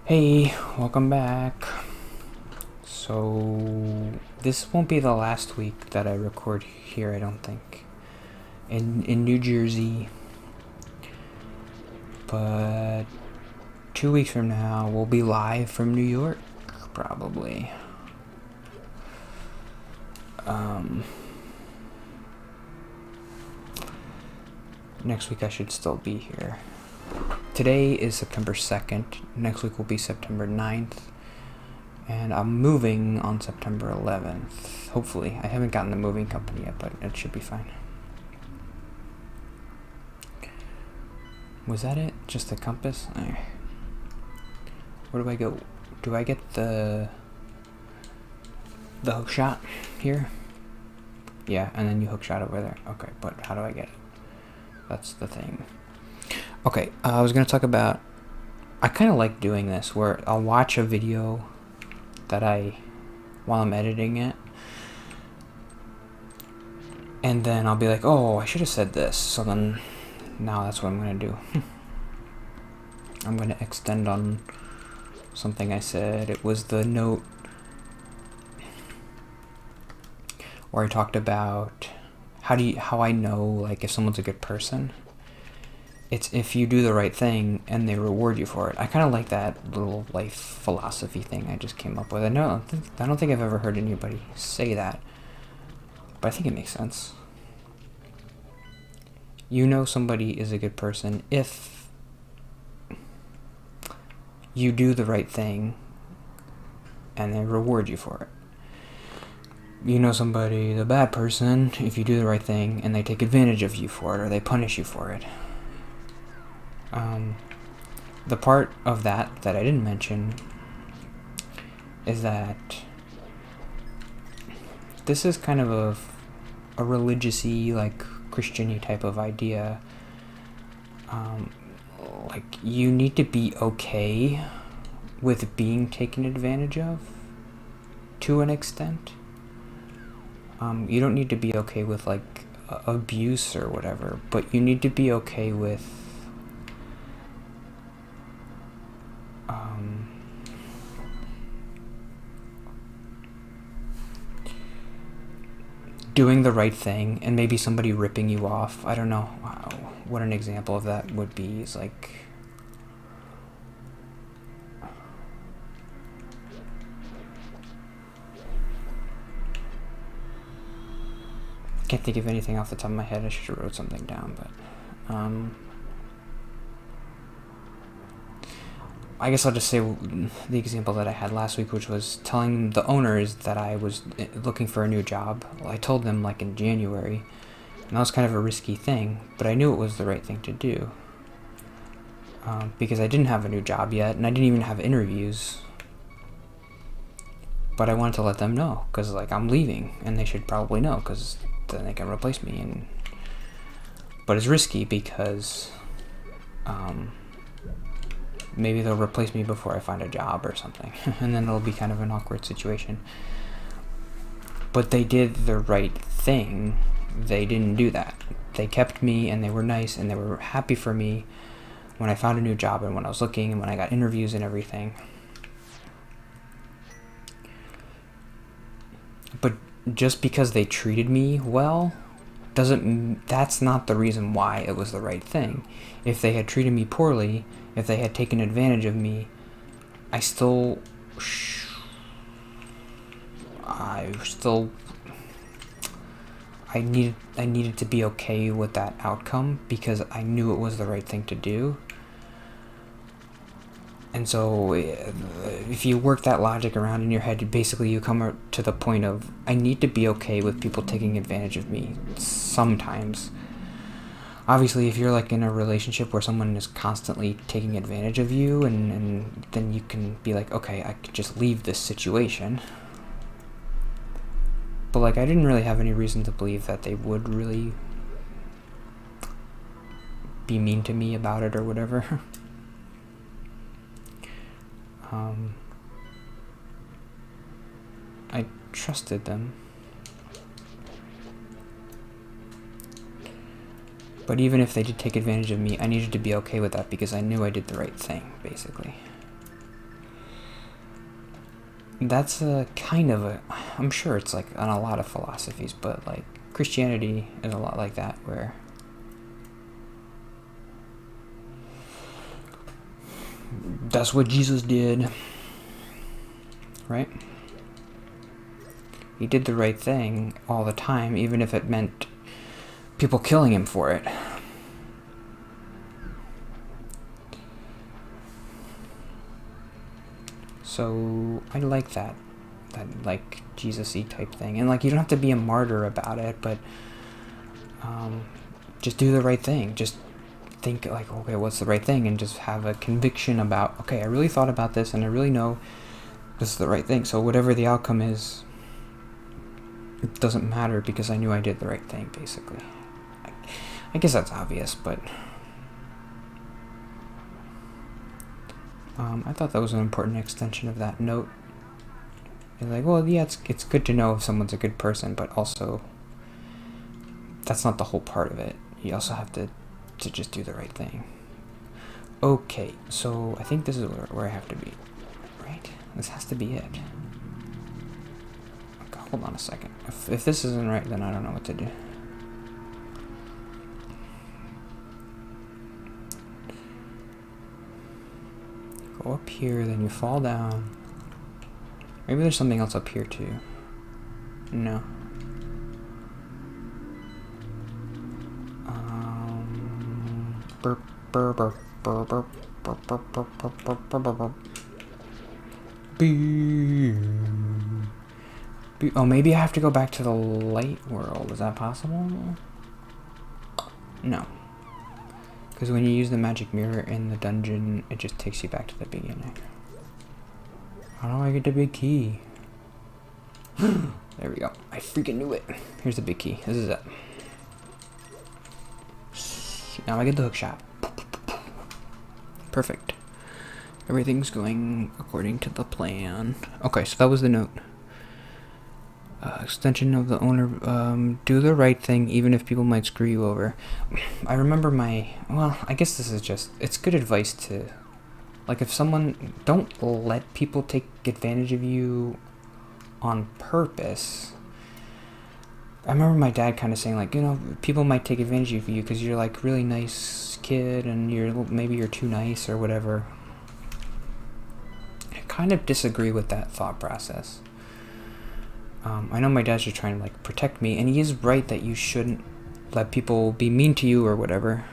Hey, welcome back. So, this won't be the last week that I record here, I don't think. In New Jersey. But 2 weeks from now, we'll be live from New York, probably. Next week I should still be here. Today is September 2nd. Next week will be September 9th. And I'm moving on September 11th. Hopefully. I haven't gotten the moving company yet, but it should be fine. Was that it? Just the compass? Where do I go? Do I get the hook shot here? Yeah, and then you hook shot over there. Okay, but how do I get it? That's the thing. Okay, I was going to talk about... I kind of like doing this, where I'll watch a video while I'm editing it, and then I'll be like, oh, I should have said this, so then now that's what I'm going to do. I'm going to extend on something I said. It was the note where I talked about how I know, like, if someone's a good person. It's if you do the right thing and they reward you for it. I kind of like that little life philosophy thing I just came up with. I don't think I've ever heard anybody say that, but I think it makes sense. You know somebody is a good person if you do the right thing and they reward you for it. You know somebody, the bad person, if you do the right thing and they take advantage of you for it or they punish you for it. The part of that I didn't mention is that this is kind of a religious-y, like, Christian-y type of idea. Like, you need to be okay with being taken advantage of to an extent. You don't need to be okay with, like, abuse or whatever, but you need to be okay with doing the right thing and maybe somebody ripping you off. I don't know what an example of that would be. Is like, can't think of anything off the top of my head. I should have wrote something down, but I guess I'll just say the example that I had last week, which was telling the owners that I was looking for a new job. Well, I told them, like, in January, and that was kind of a risky thing, but I knew it was the right thing to do. Because I didn't have a new job yet, and I didn't even have interviews. But I wanted to let them know, because, like, I'm leaving, and they should probably know, because then they can replace me. But it's risky because maybe they'll replace me before I find a job or something, and then it'll be kind of an awkward situation. But they did the right thing. They didn't do that. They kept me, and they were nice, and they were happy for me when I found a new job and when I was looking and when I got interviews and everything. But just because they treated me well, that's not the reason why it was the right thing. If they had treated me poorly, if they had taken advantage of me, I needed to be okay with that outcome because I knew it was the right thing to do. And so if you work that logic around in your head, basically you come to the point of, I need to be okay with people taking advantage of me sometimes. Obviously, if you're, like, in a relationship where someone is constantly taking advantage of you, and then you can be like, okay, I could just leave this situation. But, like, I didn't really have any reason to believe that they would really be mean to me about it or whatever. I trusted them. But even if they did take advantage of me, I needed to be okay with that because I knew I did the right thing, basically. that's a kind of a, I'm sure it's like on a lot of philosophies, but like Christianity is a lot like that, where that's what Jesus did, right? He did the right thing all the time, even if it meant people killing him for it. So I like that like Jesus-y type thing, and like you don't have to be a martyr about it, but just do the right thing. Just think like, okay, what's the right thing, and just have a conviction about, okay, I really thought about this, and I really know this is the right thing. So whatever the outcome is, it doesn't matter because I knew I did the right thing. Basically, I guess that's obvious, but I thought that was an important extension of that note. It's like, well, yeah, it's good to know if someone's a good person, but also that's not the whole part of it. You also have to just do the right thing. Okay, so I think this is where I have to be, right? This has to be it. Okay, hold on a second. If this isn't right, then I don't know what to do. Go up here, then you fall down. Maybe there's something else up here too. No. Burp, burp, burp, burp, burp, burp, burp, burp, burp, burp, burp, burp. Oh, maybe I have to go back to the light world. Is that possible? No. Because when you use the magic mirror in the dungeon, it just takes you back to the beginning. How do I get the big key? There we go. I freaking knew it. Here's the big key. This is it. Now I get the hook shot. Perfect. Everything's going according to the plan. Okay, so that was the note. Extension of the owner, do the right thing even if people might screw you over. I remember well, I guess this is just, it's good advice to, like, if someone, don't let people take advantage of you on purpose. I remember my dad kind of saying, like, you know, people might take advantage of you because you're like really nice kid and maybe you're too nice or whatever. I kind of disagree with that thought process. I know my dad's just trying to like protect me, and he is right that you shouldn't let people be mean to you or whatever.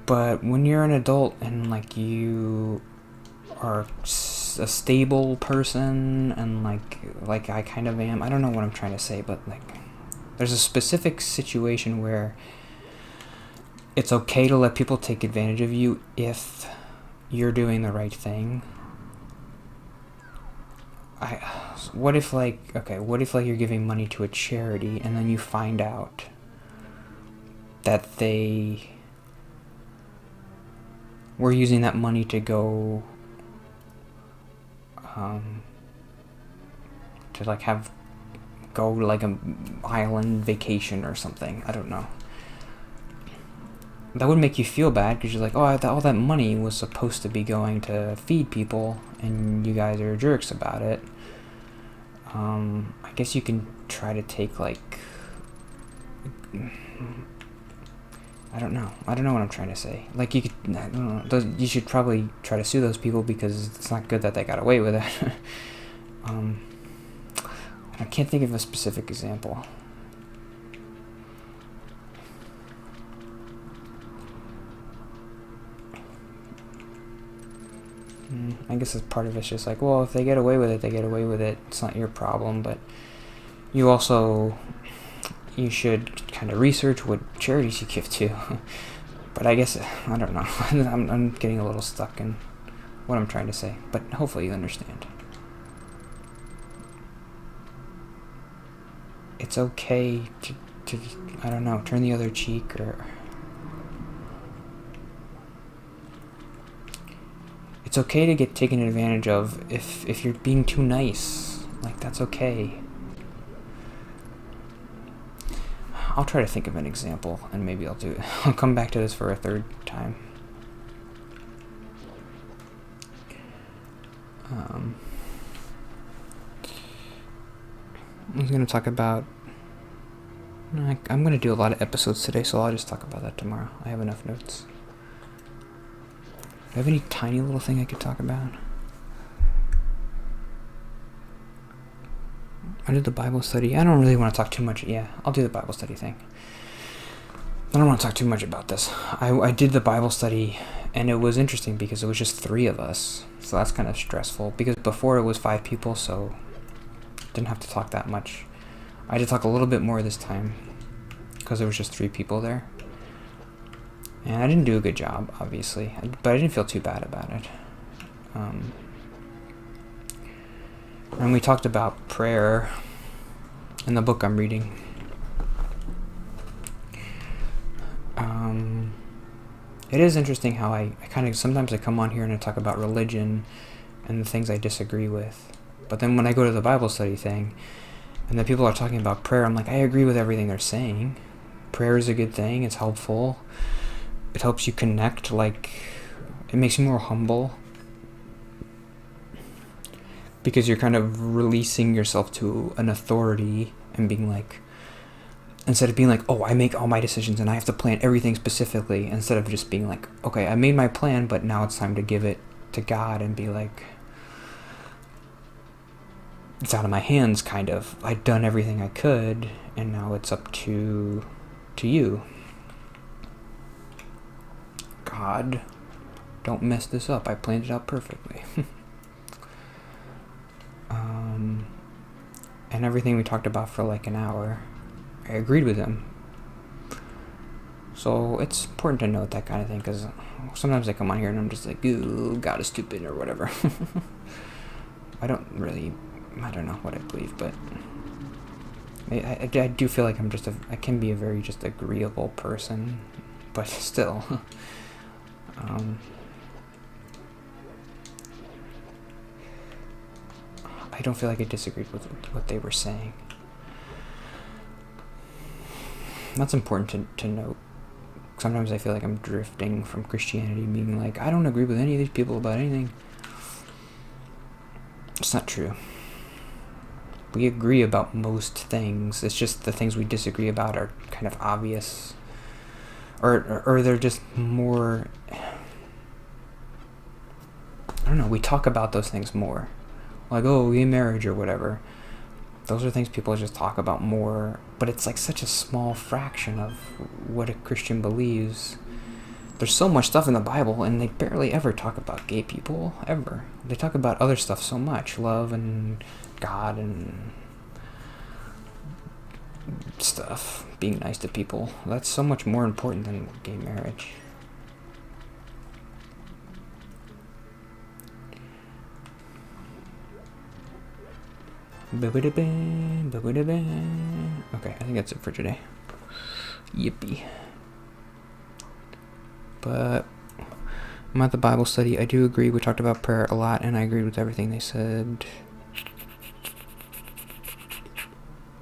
But when you're an adult and like you are a stable person, and like I kind of am, I don't know what I'm trying to say, but like there's a specific situation where it's okay to let people take advantage of you if you're doing the right thing. What if you're giving money to a charity and then you find out that they were using that money to go to like go like an island vacation or something. I don't know. That would make you feel bad because you're like, oh, all that money was supposed to be going to feed people, and you guys are jerks about it. I guess you can try to take like, I don't know what I'm trying to say. Like you could, I don't know, you should probably try to sue those people because it's not good that they got away with it. I can't think of a specific example. I guess as part of it's just like, well, if they get away with it, they get away with it. It's not your problem, but you should kind of research what charities you give to. But I guess, I don't know. I'm getting a little stuck in what I'm trying to say, but hopefully you understand. It's okay to I don't know, turn the other cheek, or it's okay to get taken advantage of if you're being too nice. Like, that's okay. I'll try to think of an example, and maybe I'll come back to this for a third time. I was going to talk about... I'm going to do a lot of episodes today, so I'll just talk about that tomorrow. I have enough notes. Do I have any tiny little thing I could talk about? I did the Bible study. I don't really want to talk too much. Yeah, I'll do the Bible study thing. I don't want to talk too much about this. I did the Bible study, and it was interesting because it was just 3 of us. So that's kind of stressful. Because before it was 5 people, so didn't have to talk that much. I had to talk a little bit more this time because there was just 3 people there. And I didn't do a good job, obviously. But I didn't feel too bad about it. And we talked about prayer in the book I'm reading. It is interesting how I kind of, sometimes I come on here and I talk about religion and the things I disagree with. But then when I go to the Bible study thing, and the people are talking about prayer, I'm like, I agree with everything they're saying. Prayer is a good thing, it's helpful. It helps you connect, like, it makes you more humble. Because you're kind of releasing yourself to an authority and being like, instead of being like, oh, I make all my decisions and I have to plan everything specifically, instead of just being like, okay, I made my plan, but now it's time to give it to God and be like, it's out of my hands, kind of. I'd done everything I could, and now it's up to you. God, don't mess this up. I planned it out perfectly. And everything we talked about for like an hour, I agreed with him. So it's important to note that kind of thing, because sometimes I come on here and I'm just like, ooh, God is stupid or whatever. I don't know what I believe, but I do feel like I can be a very just agreeable person, but still. I don't feel like I disagreed with what they were saying. That's important to note. Sometimes I feel like I'm drifting from Christianity, being like, I don't agree with any of these people about anything. It's not true. We agree about most things. It's just the things we disagree about are kind of obvious. Or they're just more... I don't know, we talk about those things more. Like, oh, gay marriage or whatever. Those are things people just talk about more, but it's like such a small fraction of what a Christian believes. There's so much stuff in the Bible, and they barely ever talk about gay people, ever. They talk about other stuff so much, love and God and stuff, being nice to people. That's so much more important than gay marriage. Okay, I think that's it for today. Yippee. But I'm at the Bible study. I do agree. We talked about prayer a lot, and I agreed with everything they said.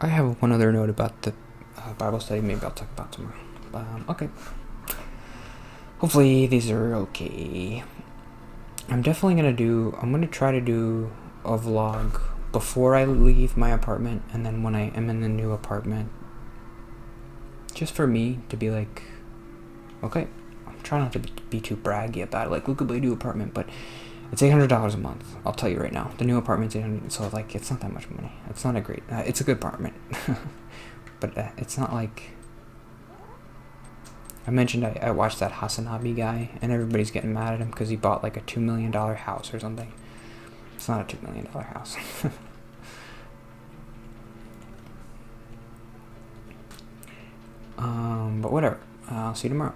I have one other note about the Bible study. Maybe I'll talk about tomorrow. Okay. Hopefully these are okay. I'm going to try to do a vlog before I leave my apartment, and then when I am in the new apartment, just for me to be like, okay, I'm trying not to be too braggy about it, like, look at my new apartment, but it's $800 a month, I'll tell you right now. The new apartment's $800, so like, it's not that much money. It's not a great, it's a good apartment, but it's not like, I mentioned I watched that Hasanabi guy, and everybody's getting mad at him because he bought like a $2 million house or something. It's not a $2 million house. But whatever. I'll see you tomorrow.